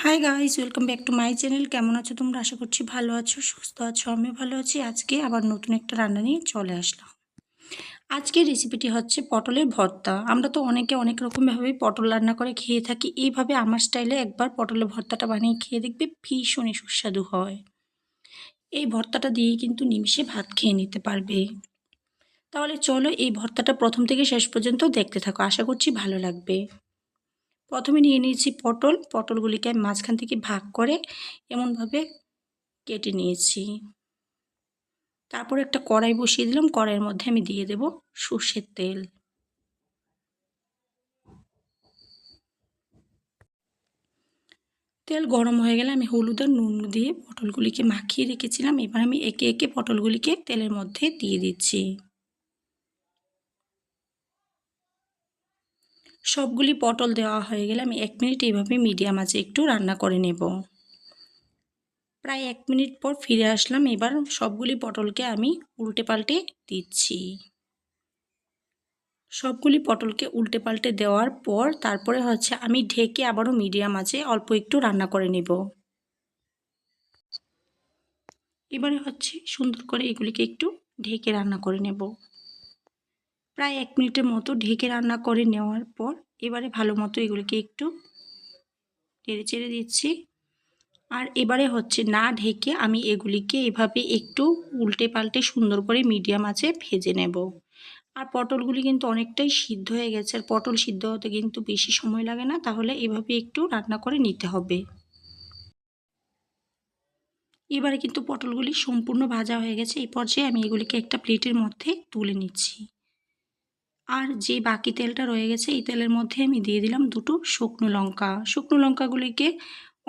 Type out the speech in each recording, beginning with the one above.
Hi guys, welcome back to my channel. কেমন আছো তোমরা? আশা করছি ভালো আছো, সুস্থ আছো। আমিও ভালো আছি। আজকে আবার নতুন একটা রান্না নিয়ে চলে আসলাম। আজকের রেসিপিটি হচ্ছে পটলের ভর্তা। আমরা তো অনেকে অনেক রকমভাবে পটল রান্না করে খেয়ে থাকি। এইভাবে আমার স্টাইলে একবার পটলের ভর্তাটা বানিয়ে খেয়ে দেখবে, ভীষণই সুস্বাদু হয়। এই ভর্তাটা দিয়েই কিন্তু নিমিষে ভাত খেয়ে নিতে পারবে। তাহলে চলো এই ভর্তাটা প্রথম থেকে শেষ পর্যন্ত দেখতে থাকো, আশা করছি ভালো লাগবে। প্রথমে নিয়ে নিয়েছি পটলগুলিকে আমি মাঝখান থেকে ভাগ করে এমনভাবে কেটে নিয়েছি। তারপর একটা কড়াই বসিয়ে দিলাম। কড়াইয়ের মধ্যে আমি দিয়ে দেব সর্ষের তেল। তেল গরম হয়ে গেলে আমি হলুদ আর নুন দিয়ে পটলগুলিকে মাখিয়ে রেখেছিলাম। এবার আমি একে একে পটলগুলিকে তেলের মধ্যে দিয়ে দিচ্ছি। সবগুলি পটল দেওয়া হয়ে গেলে আমি 1 মিনিট এইভাবে মিডিয়াম আঁচে একটু রান্না করে নেব। প্রায় 1 মিনিট পর ফিরে আসলাম। এবার সবগুলি পটলকে আমি উল্টে পাল্টে দিচ্ছি। সবগুলি পটলকে উল্টে পাল্টে দেওয়ার পর তারপরে হচ্ছে আমি ঢেকে আবারও মিডিয়াম আঁচে অল্প একটু রান্না করে নেব। এবারে হচ্ছে সুন্দর করে এগুলিকে একটু ঢেকে রান্না করে নেব। প্রায় 1 মিনিটের মতো ঢেকে রান্না করে নেওয়ার পর এবারে ভালো মতো এগুলিকে একটু নেড়ে চেড়ে দিচ্ছি। আর এবারে হচ্ছে না ঢেকে আমি এগুলিকে এভাবে একটু উল্টে পাল্টে সুন্দর করে মিডিয়াম আঁচে ভেজে নেব। আর পটলগুলি কিন্তু অনেকটাই সিদ্ধ হয়ে গেছে। আর পটল সিদ্ধ হতে কিন্তু বেশি সময় লাগে না, তাহলে এভাবে একটু রান্না করে নিতে হবে। এবারে কিন্তু পটলগুলি সম্পূর্ণ ভাজা হয়ে গেছে। এই পর্যায়ে আমি এগুলিকে একটা প্লেটের মধ্যে তুলে নিচ্ছি। আর যে বাকি তেলটা রয়ে গেছে এই তেলের মধ্যে আমি দিয়ে দিলাম দুটো শুকনো লঙ্কা। শুকনো লঙ্কাগুলিকে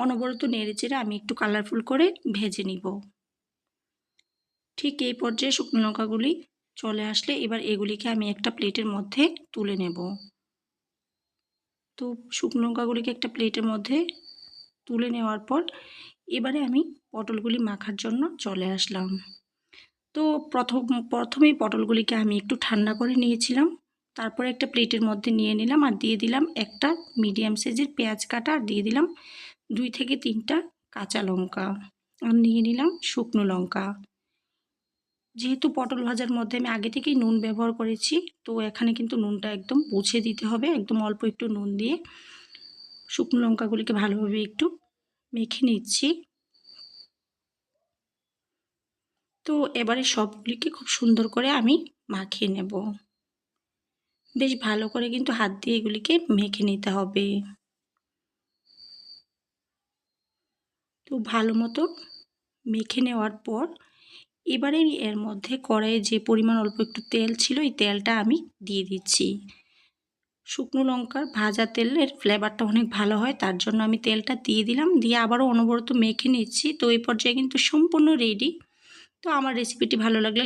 অনবরত নেড়েচেড়ে আমি একটু কালারফুল করে ভেজে নিব। ঠিক এই পর্যায়ে শুকনো লঙ্কাগুলি চলে আসলে এবার এগুলিকে আমি একটা প্লেটের মধ্যে তুলে নেব। তো শুকনো লঙ্কাগুলিকে একটা প্লেটের মধ্যে তুলে নেওয়ার পর এবারে আমি পটলগুলি মাখার জন্য চলে আসলাম। তো প্রথমেই পটলগুলিকে আমি একটু ঠান্ডা করে নিয়েছিলাম। তারপরে একটা প্লেটের মধ্যে নিয়ে নিলাম আর দিয়ে দিলাম একটা মিডিয়াম সাইজের পেঁয়াজ কাটা, আর দিয়ে দিলাম 2 থেকে 3টা কাঁচা লঙ্কা, আর নিয়ে নিলাম শুকনো লঙ্কা। যেহেতু পটল ভাজার মধ্যে আমি আগে থেকেই নুন ব্যবহার করেছি, তো এখানে কিন্তু নুনটা একদম বুঝে দিতে হবে। একদম অল্প একটু নুন দিয়ে শুকনো লঙ্কাগুলিকে ভালোভাবে একটু মেখে নিচ্ছি। তো এবারে সবগুলিকে খুব সুন্দর করে আমি মাখিয়ে নেব। বেশ ভালো করে কিন্তু হাত দিয়ে এগুলিকে মেখে নিতে হবে। তো ভালো মতো মেখে নেওয়ার পর এবারে এর মধ্যে কড়াইয়ে যে পরিমাণ অল্প একটু তেল ছিল এই তেলটা আমি দিয়ে দিচ্ছি। শুকনো লঙ্কার ভাজা তেলের ফ্লেভারটা অনেক ভালো হয়, তার জন্য আমি তেলটা দিয়ে দিলাম। দিয়ে আবারও অনবরত মেখে নিচ্ছি। তো এই পর্যায়ে কিন্তু সম্পূর্ণ রেডি। তো আমার রেসিপিটি ভালো লাগলে